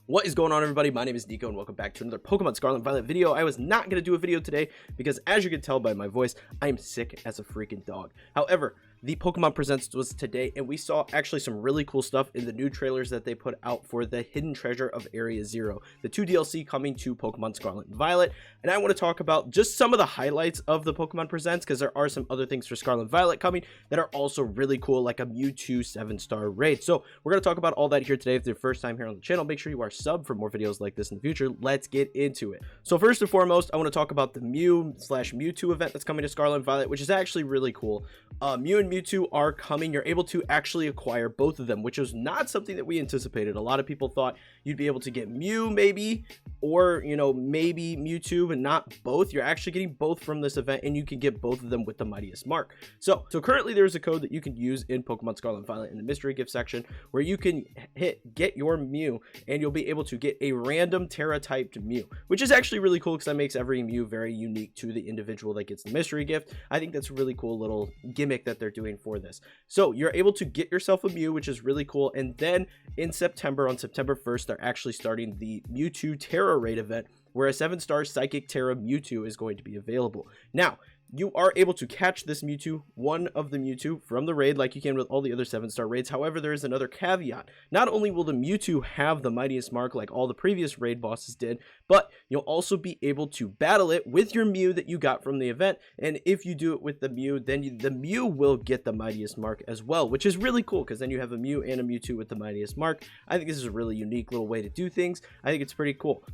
What is going on, everybody? My name is Nico and welcome back to another Pokemon Scarlet and Violet video. I was not going to do a video today because, as you can tell by my voice, I am sick as a freaking dog. However, the Pokemon Presents was today, and we saw actually some really cool stuff in the new trailers that they put out for the Hidden Treasure of Area Zero, the 2 DLC coming to Pokemon Scarlet and Violet. And I want to talk about just some of the highlights of the Pokemon Presents, because there are some other things for Scarlet and Violet coming that are also really cool, like a Mewtwo 7-star raid. So we're going to talk about all that here today. If it's your first time here on the channel, make sure you are subbed for more videos like this in the future. Let's get into it. So first and foremost, I want to talk about the Mew/Mewtwo event that's coming to Scarlet and Violet, which is actually really cool. Mew and Mewtwo are coming. You're able to actually acquire both of them, which was not something that we anticipated. A lot of people thought you'd be able to get Mew maybe, or maybe Mewtwo, but not both. You're actually getting both from this event, and you can get both of them with the Mightiest Mark. So currently there's a code that you can use in Pokemon Scarlet and Violet in the mystery gift section, where you can hit get your Mew, and you'll be able to get a random Terra typed Mew, which is actually really cool because that makes every Mew very unique to the individual that gets the mystery gift. I think that's a really cool little gimmick that they're doing for this. So you're able to get yourself a Mew, which is really cool. And then in September, on September 1st, they're actually starting the Mewtwo Terra Raid event, where a 7-star Psychic Terra Mewtwo is going to be available. Now, you are able to catch this Mewtwo, one of the Mewtwo, from the raid like you can with all the other 7-star raids. However, there is another caveat. Not only will the Mewtwo have the Mightiest Mark like all the previous raid bosses did, but you'll also be able to battle it with your Mew that you got from the event. And if you do it with the Mew, then the Mew will get the Mightiest Mark as well, which is really cool because then you have a Mew and a Mewtwo with the Mightiest Mark. I think this is a really unique little way to do things. I think it's pretty cool.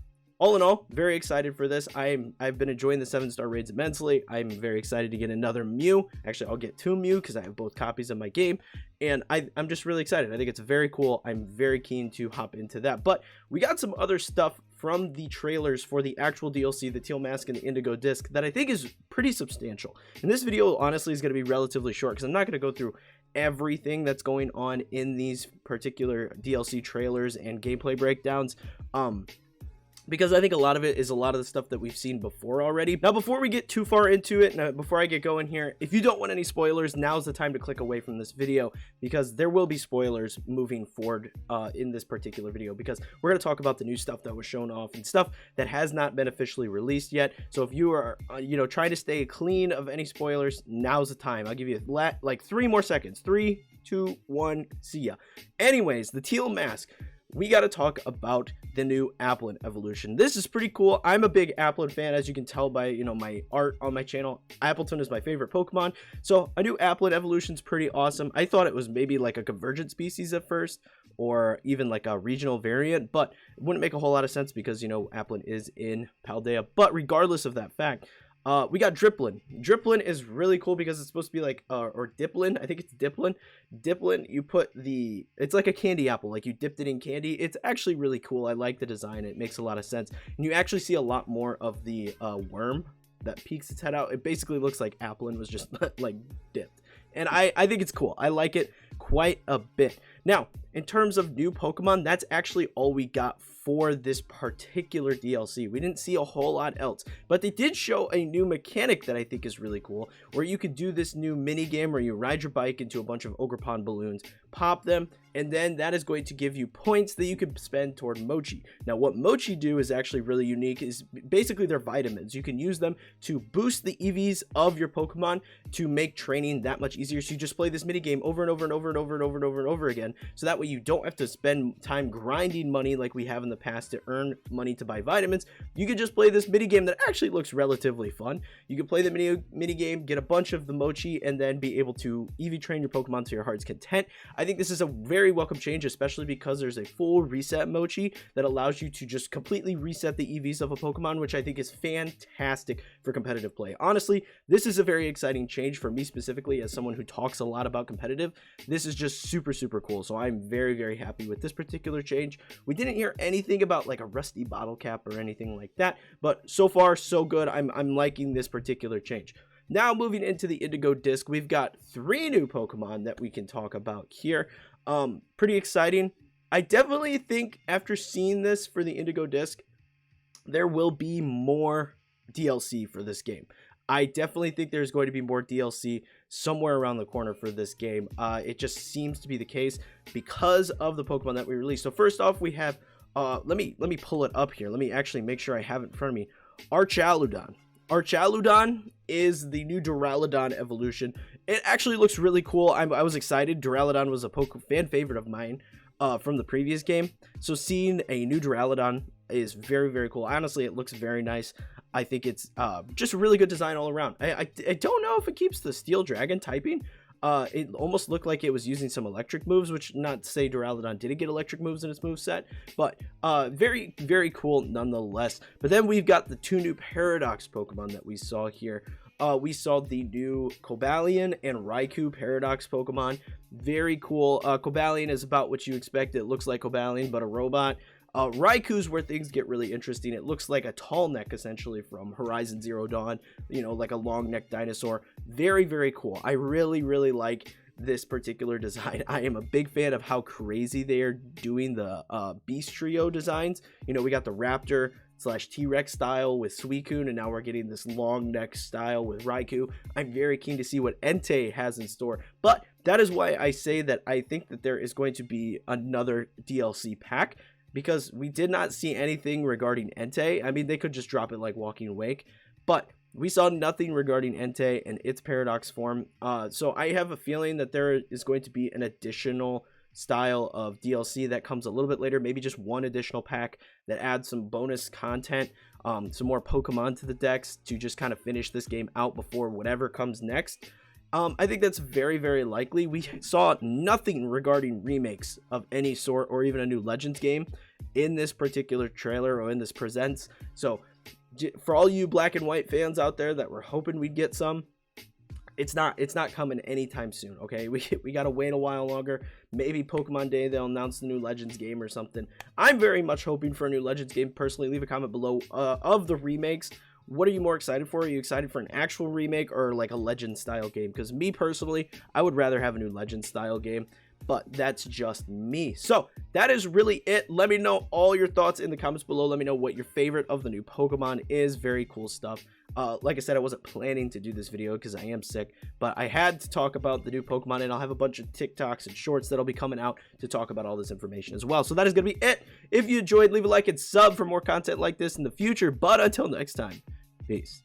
All in all, very excited for this. I've been enjoying the 7-star raids immensely. I'm very excited to get another Mew. Actually, I'll get 2 Mew because I have both copies of my game, and I'm just really excited. I think it's very cool. I'm very keen to hop into that. But we got some other stuff from the trailers for the actual DLC, the Teal Mask and the Indigo Disk, that I think is pretty substantial. And this video, honestly, is going to be relatively short because I'm not going to go through everything that's going on in these particular DLC trailers and gameplay breakdowns. Because I think a lot of it is a lot of the stuff that we've seen before already. Now, before we get too far into it, and before I get going here, if you don't want any spoilers, now's the time to click away from this video, because there will be spoilers moving forward in this particular video, because we're going to talk about the new stuff that was shown off and stuff that has not been officially released yet. So if you are, trying to stay clean of any spoilers, now's the time. I'll give you like 3 more seconds. 3, 2, 1, see ya. Anyways, the Teal Mask. We got to talk about the new Applin evolution. This is pretty cool. I'm a big Applin fan, as you can tell by my art on my channel. Appleton is my favorite Pokemon, so a new Applin evolution is pretty awesome. I thought it was maybe like a convergent species at first, or even like a regional variant, but it wouldn't make a whole lot of sense because Applin is in Paldea. But regardless of that fact, we got Dripplin. Dripplin is really cool because it's supposed to be like, or Dipplin, I think it's Dipplin. Dipplin, you put it's like a candy apple, like you dipped it in candy. It's actually really cool. I like the design. It makes a lot of sense. And you actually see a lot more of the worm that peeks its head out. It basically looks like Applin was just like dipped. And I think it's cool. I like it quite a bit. Now, in terms of new Pokemon, that's actually all we got for this particular DLC. We didn't see a whole lot else, but they did show a new mechanic that I think is really cool, where you could do this new mini game where you ride your bike into a bunch of Ogerpon balloons, pop them, and then that is going to give you points that you can spend toward Mochi. Now, what Mochi do is actually really unique. Is basically they're vitamins. You can use them to boost the EVs of your Pokemon to make training that much easier. So you just play this mini game over and over and over and over and over and over and over again, so that way you don't have to spend time grinding money like we have in the past to earn money to buy vitamins. You can just play this mini game that actually looks relatively fun. You can play the mini game, get a bunch of the Mochi, and then be able to EV train your Pokemon to your heart's content. I think this is a very welcome change, especially because there's a full reset Mochi that allows you to just completely reset the EVs of a Pokemon, which I think is fantastic for competitive play. Honestly, this is a very exciting change for me specifically, as someone who talks a lot about competitive. This is just super, super cool. So I'm very, very happy with this particular change. We didn't hear anything about like a rusty bottle cap or anything like that, but so far so good. I'm liking this particular change. Now, moving into the Indigo Disk, we've got 3 new Pokemon that we can talk about here. Pretty exciting. I definitely think after seeing this for the Indigo Disk, there will be more DLC for this game. I definitely think there's going to be more DLC somewhere around the corner for this game. It just seems to be the case because of the Pokemon that we released. So first off, we have let me pull it up here. Let me actually make sure I have it in front of me. Archaludon. Archaludon is the new Duraludon evolution. It actually looks really cool. I was excited. Duraludon was a fan favorite of mine from the previous game. So seeing a new Duraludon is very, very cool. Honestly, it looks very nice. I think it's just a really good design all around. I don't know if it keeps the Steel Dragon typing. It almost looked like it was using some electric moves, which not to say Duraludon didn't get electric moves in its moveset, but very, very cool nonetheless. But then we've got the 2 new Paradox Pokemon that we saw here. We saw the new Cobalion and Raikou Paradox Pokemon. Very cool. Cobalion is about what you expect. It looks like Cobalion, but a robot. Raikou's where things get really interesting. It looks like a tall neck, essentially, from Horizon Zero Dawn, you know, like a long neck dinosaur. Very, very cool. I really, really like this particular design. I am a big fan of how crazy they are doing the Beast Trio designs. You know, we got the Raptor / T-Rex style with Suicune, and now we're getting this long neck style with Raikou. I'm very keen to see what Entei has in store, but that is why I say that I think that there is going to be another DLC pack, because we did not see anything regarding Entei. I mean, they could just drop it like Walking Awake, but we saw nothing regarding Entei and its Paradox form. So I have a feeling that there is going to be an additional style of DLC that comes a little bit later, maybe just one additional pack that adds some bonus content, some more Pokemon to the decks to just kind of finish this game out before whatever comes next. I think that's very, very likely. We saw nothing regarding remakes of any sort or even a new Legends game in this particular trailer or in this presents. So for all you black and white fans out there that were hoping we'd get some, it's not coming anytime soon. Okay, we gotta wait a while longer. Maybe Pokemon Day they'll announce the new Legends game or something. I'm very much hoping for a new Legends game personally. Leave a comment below of the remakes. What are you more excited for? Are you excited for an actual remake or like a Legend style game? Because me personally, I would rather have a new Legend style game, but that's just me. So that is really it. Let me know all your thoughts in the comments below. Let me know what your favorite of the new Pokemon is. Very cool stuff. Like I said, I wasn't planning to do this video because I am sick, but I had to talk about the new Pokemon, and I'll have a bunch of TikToks and shorts that'll be coming out to talk about all this information as well. So that is going to be it. If you enjoyed, leave a like and sub for more content like this in the future. But until next time, peace.